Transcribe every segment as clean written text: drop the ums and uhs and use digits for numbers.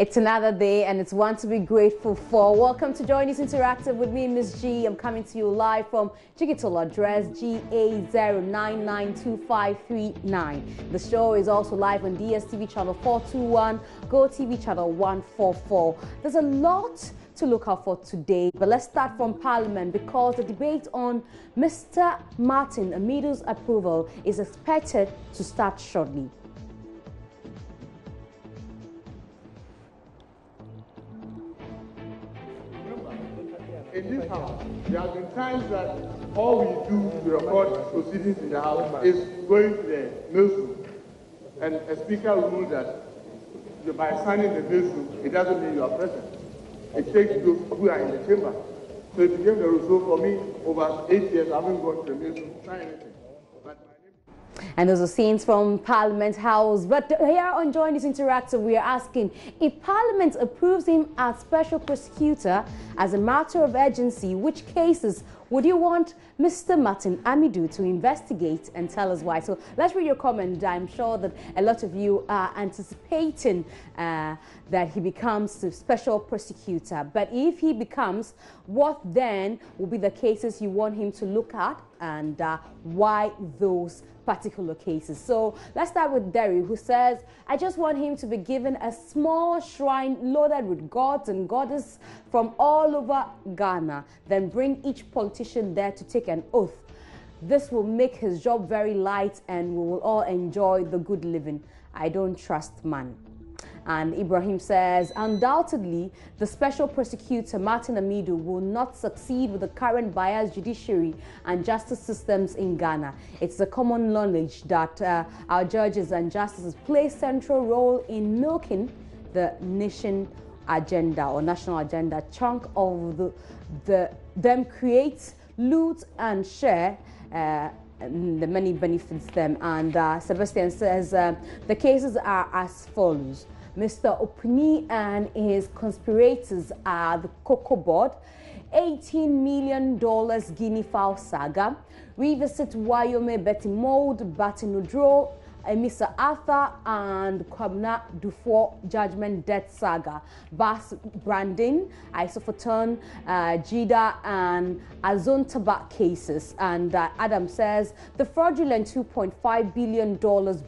It's another day and it's one to be grateful for. Welcome to Joy News Interactive with me, Miss G. I'm coming to you live from Digital address GA09925339. The show is also live on DSTV channel 421, GoTV channel 144. There's a lot to look out for today, but let's start from Parliament because the debate on Mr. Martin Amidu's approval is expected to start shortly. In this house, there have been times that all we do to record proceedings in the house is going to the newsroom. And a speaker ruled that by signing the newsroom, it doesn't mean you are present. It takes those who are in the chamber. So it became the result for me over 8 years. I haven't gone to the newsroom to try anything. And those are scenes from Parliament House. But here on Joy News Interactive, we are asking if Parliament approves him as special prosecutor as a matter of urgency, which cases would you want Mr. Martin Amidu to investigate, and tell us why? So let's read your comment. I'm sure that a lot of you are anticipating that he becomes the special prosecutor. But if he becomes, what then will be the cases you want him to look at, and why those particular cases? So let's start with Derry, who says, I just want him to be given a small shrine loaded with gods and goddesses from all over Ghana, then bring each politician there to take an oath. This will make his job very light and we will all enjoy the good living. I don't trust man. And Ibrahim says, undoubtedly, the special prosecutor, Martin Amidu, will not succeed with the current biased judiciary and justice systems in Ghana. It's a common knowledge that our judges and justices play a central role in milking the nation agenda or national agenda. Chunk of them create, loot and share the money benefits them. And Sebastian says the cases are as follows. Mr. Opuni and his conspirators are the Cocoa Board, $18 million Guinea fowl saga, revisit Wyoming Betty Mold, Batinudro, Mr. Arthur and Kwabna Dufour judgment death saga, Bass Branding, Isofoton, Jida and Azon Tabak cases. And Adam says the fraudulent $2.5 billion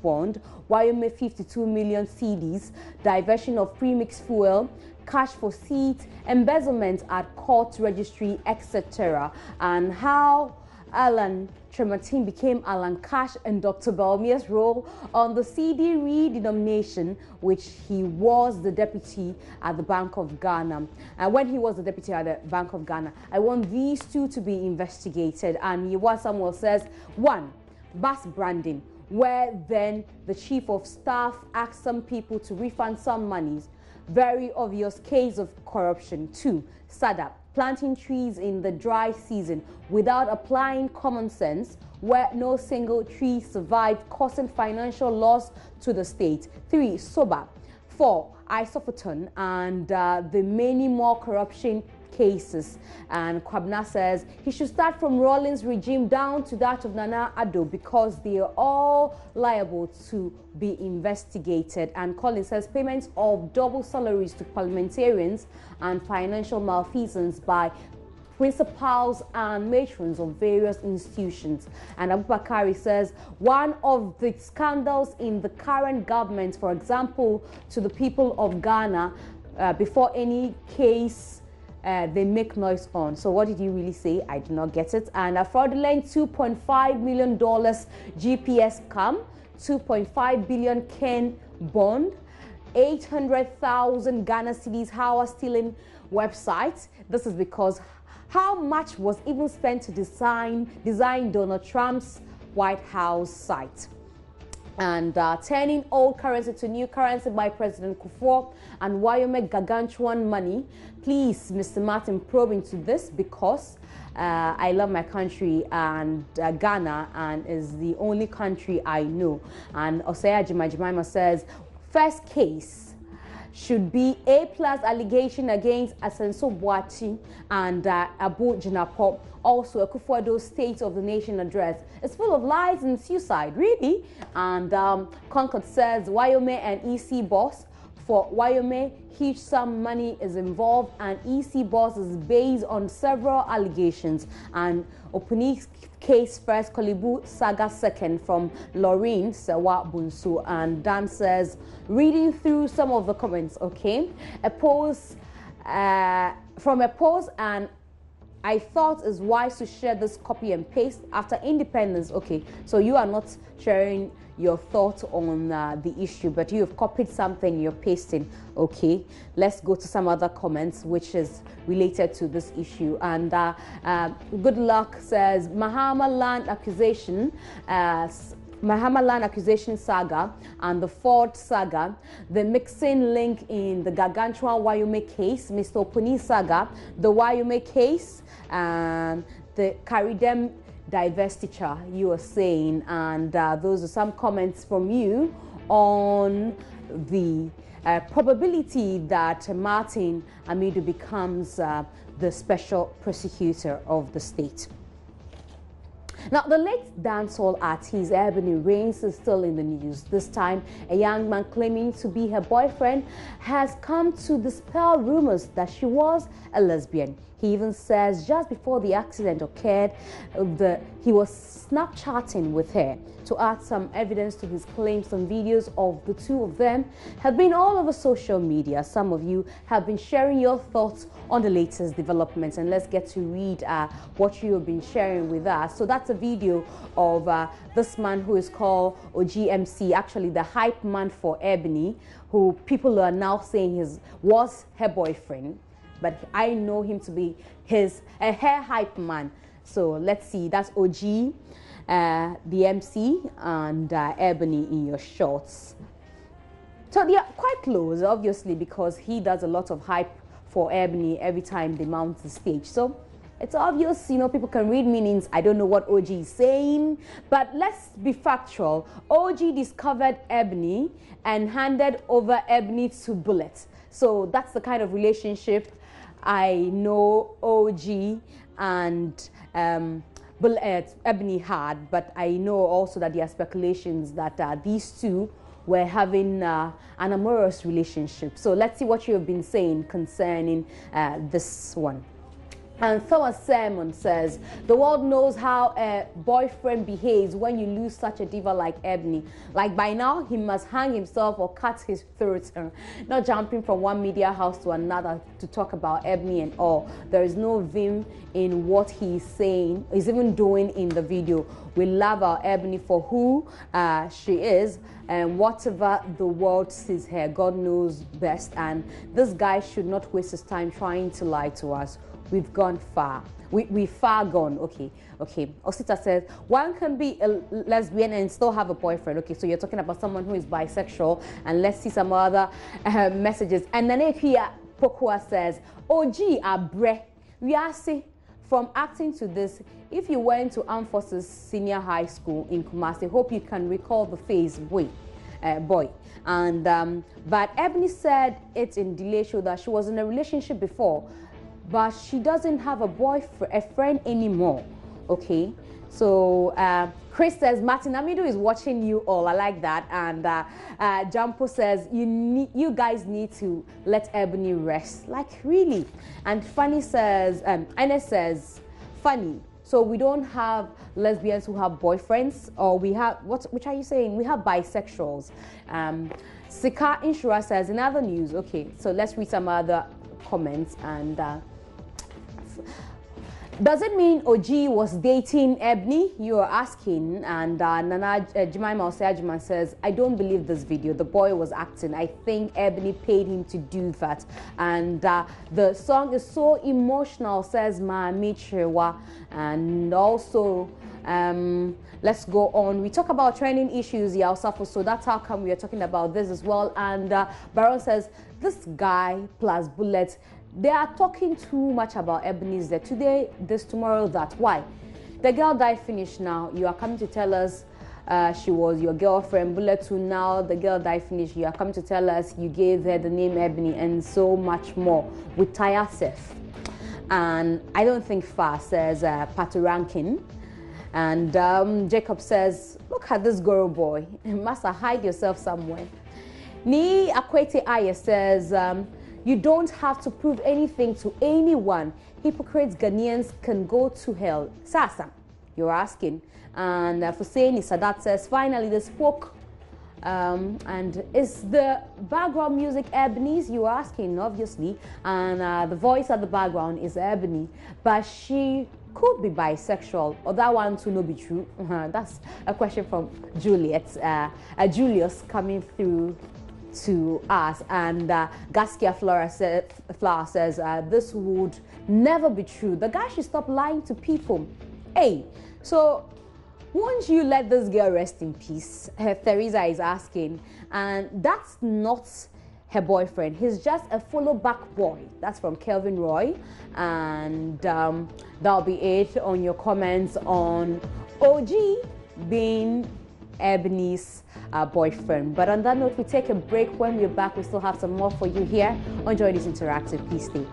bond, Wyoming 52 million CDs, diversion of premixed fuel, cash for seats, embezzlement at court registry, etc. And how Alan Trematin became Alan Cash and Dr. Balmier's role on the CD redenomination, which he was the deputy at the Bank of Ghana. When he was the deputy at the Bank of Ghana, I want these two to be investigated. And Yewa Samuel says, 1, Bass Branding, where then the chief of staff asked some people to refund some monies. Very obvious case of corruption. 2, SADAP, planting trees in the dry season without applying common sense, where no single tree survived, causing financial loss to the state. 3, SOBA. 4, Isofoton, and the many more corruption cases. And Kwabna says he should start from Rawlings regime down to that of Nana Addo because they are all liable to be investigated. And Collins says payments of double salaries to parliamentarians and financial malfeasance by principals and matrons of various institutions. And Abubakari says one of the scandals in the current government, for example, to the people of Ghana, before any case they make noise on. So what did you really say? I did not get it. And a fraudulent $2.5 million GPS scam, 2.5 billion Ken bond, 800,000 Ghana cedis, Howard stealing websites. This is because how much was even spent to design Donald Trump's White House site? And turning old currency to new currency by President Kufuor and Wyoming gargantuan money. Please, Mr. Martin, probe into this because I love my country and Ghana and is the only country I know. And Osea Jimajimaima says, first case should be A+ allegation against Asenso Boachi and Abu Jinapo. Also, Akufo-Addo's State of the Nation address is full of lies and suicide, really. And Concord says Wyoming and EC boss for Wyoming, huge sum money is involved, and EC boss is based on several allegations. And Opuni case first, Kolibu saga second, from Laureen Sewa Bunsu. And Dan says, reading through some of the comments, okay, from a post, and I thought it's wise to share this copy and paste after independence. Okay, so you are not sharing your thoughts on the issue, but you have copied something, you're pasting. Okay, let's go to some other comments which is related to this issue. And Good Luck says, Mahama land accusation saga and the Ford saga, the mixing link in the Gargantuan Wyoming case, Mr. Opuni saga, the Wyoming case, and the Caridem divestiture you are saying. And those are some comments from you on the probability that Martin Amidu becomes the special prosecutor of the state. Now, the late dancehall artist Ebony Reigns is still in the news. This time, a young man claiming to be her boyfriend has come to dispel rumors that she was a lesbian. He even says just before the accident occurred, he was Snapchatting with her. To add some evidence to his claims, some videos of the two of them have been all over social media. Some of you have been sharing your thoughts on the latest developments, and let's get to read what you have been sharing with us. So that's a video of this man who is called OGMC, actually the hype man for Ebony, who people are now saying was her boyfriend, but I know him to be a hair hype man. So let's see, that's OG, the MC, and Ebony in your shorts. So they are quite close, obviously, because he does a lot of hype for Ebony every time they mount the stage. So it's obvious, you know, people can read meanings. I don't know what OG is saying, but let's be factual. OG discovered Ebony and handed over Ebony to Bullet. So that's the kind of relationship I know OG and Ebony had, but I know also that there are speculations that these two were having an amorous relationship. So let's see what you have been saying concerning this one. And Thomas Sermon says, the world knows how a boyfriend behaves when you lose such a diva like Ebony. Like by now, he must hang himself or cut his throat. Not jumping from one media house to another to talk about Ebony and all. There is no vim in what he's saying, he's even doing in the video. We love our Ebony for who she is, and whatever the world sees her, God knows best. And this guy should not waste his time trying to lie to us. We've gone far. We've far gone. Okay. Osita says, one can be a lesbian and still have a boyfriend. Okay, so you're talking about someone who is bisexual. And let's see some other messages. And then here, Pokua says, OG abre. We are see from acting to this. If you went to Armed Forces Senior High School in Kumasi, hope you can recall the phase boy. And but Ebony said it in Delay Show that she was in a relationship before, but she doesn't have a friend anymore. Okay, so Chris says Martin Amidu is watching you all. I like that. And Jampo says you guys need to let Ebony rest. Like really. And Fanny says Ines says funny. So we don't have lesbians who have boyfriends, or we have which are you saying? We have bisexuals. Sika Inshura says in other news. Okay, so let's read some other comments. And does it mean OG was dating Ebony? You are asking. And Nana Jemima Oseajuman says, I don't believe this video. The boy was acting. I think Ebony paid him to do that. And the song is so emotional, says Maami Chewa. And also, let's go on. We talk about trending issues, Yaosafo, so that's how come we are talking about this as well. And Baron says, this guy plus Bullet, they are talking too much about Ebony's there. Today, this, tomorrow, that. Why? The girl died, finished now. You are coming to tell us she was your girlfriend. Bullet 2 now, the girl died, finished. You are coming to tell us you gave her the name Ebony and so much more with Tayasef. And I don't think far, says Patu Rankin. And Jacob says, look at this girl boy. Must hide yourself somewhere. Ni Akwete Aye says, you don't have to prove anything to anyone. Hypocrites Ghanaians can go to hell. Sasa, you're asking. And Fuseni Sadat says, finally they spoke. And is the background music Ebony's? You are asking, obviously. And the voice at the background is Ebony. But she could be bisexual, or that one to not be true. That's a question from Juliet. Julius coming through to us. And Gaskia Flower says, this would never be true. The guy should stop lying to people. Hey, so won't you let this girl rest in peace? Theresa is asking. And that's not her boyfriend. He's just a follow back boy. That's from Kelvin Roy. And that'll be it on your comments on OG being Ebony's boyfriend. But on that note, we take a break. When we're back, we still have some more for you here on Joy This Interactive. Please stay.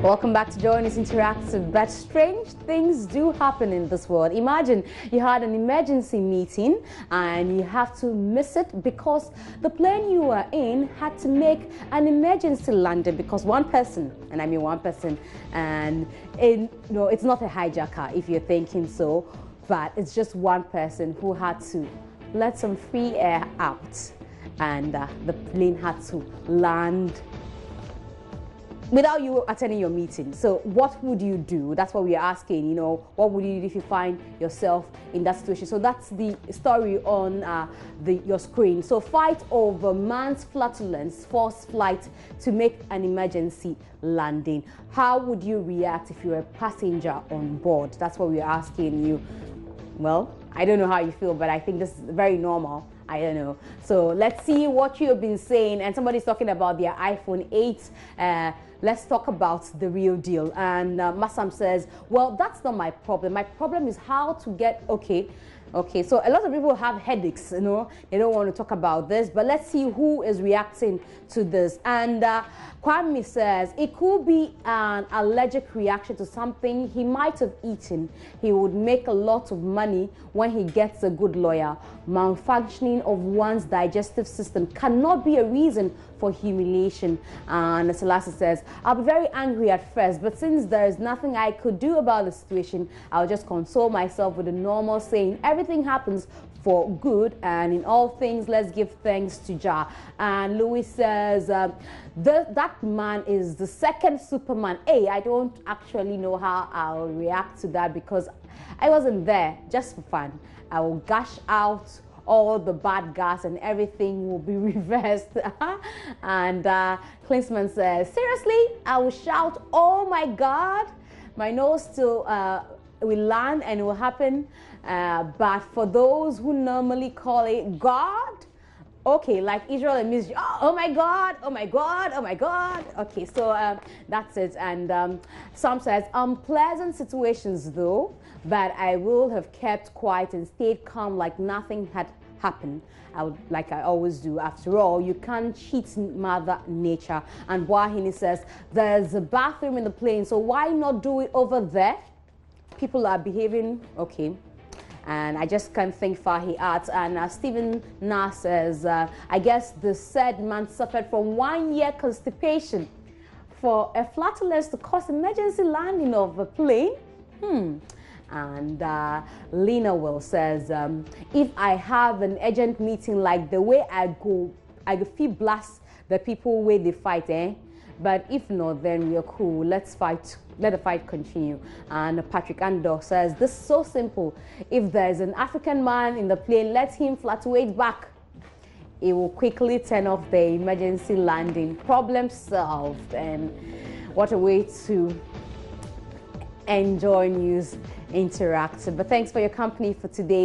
Welcome back to Joy This Interactive. But strange things do happen in this world. Imagine you had an emergency meeting and you have to miss it because the plane you were in had to make an emergency landing because one person, and I mean one person, and it's not a hijacker if you're thinking so, but it's just one person who had to let some free air out, and the plane had to land without you attending your meeting. So what would you do? That's what we're asking, what would you do if you find yourself in that situation? So that's the story on your screen. So fight over man's flatulence, forced flight to make an emergency landing. How would you react if you're a passenger on board? That's what we're asking you. Well, I don't know how you feel, but I think this is very normal. I don't know. So let's see what you have been saying. And somebody's talking about their iPhone 8. Let's talk about the real deal. And Masam says, well, that's not my problem. My problem is how to get, okay, so a lot of people have headaches, they don't want to talk about this, but let's see who is reacting to this. And Kwame says, it could be an allergic reaction to something he might have eaten. He would make a lot of money when he gets a good lawyer. Malfunctioning of one's digestive system cannot be a reason for humiliation. And Selassie says, I'll be very angry at first, but since there is nothing I could do about the situation, I'll just console myself with a normal saying, everything happens for good, and in all things, let's give thanks to Jah. And Louis says, that man is the second Superman. Hey, I don't actually know how I'll react to that because I wasn't there, just for fun. I will gush out all the bad gas and everything will be reversed. And Klinsman says, seriously, I will shout, oh my God, my nose still will land and it will happen. But for those who normally call it God, okay, like Israel and Misri, oh my God, oh my God, oh my God. Okay, so that's it. And Sam says, unpleasant situations though, but I will have kept quiet and stayed calm like nothing had happened. Like I always do. After all, you can't cheat Mother Nature. And Wahini says, there's a bathroom in the plane, so why not do it over there? People are behaving okay. And I just can't think far, he adds. And Stephen Nass says, I guess the said man suffered from 1 year constipation for a flatulence to cause emergency landing of a plane. And Lena Will says, if I have an urgent meeting, like the way I go feel blast the people where they fight, But if not, then we're cool. Let's fight. Let the fight continue. And Patrick Andor says, this is so simple. If there's an African man in the plane, let him fluctuate back. It will quickly turn off the emergency landing. Problem solved. And what a way to enjoy News Interactive. But thanks for your company for today.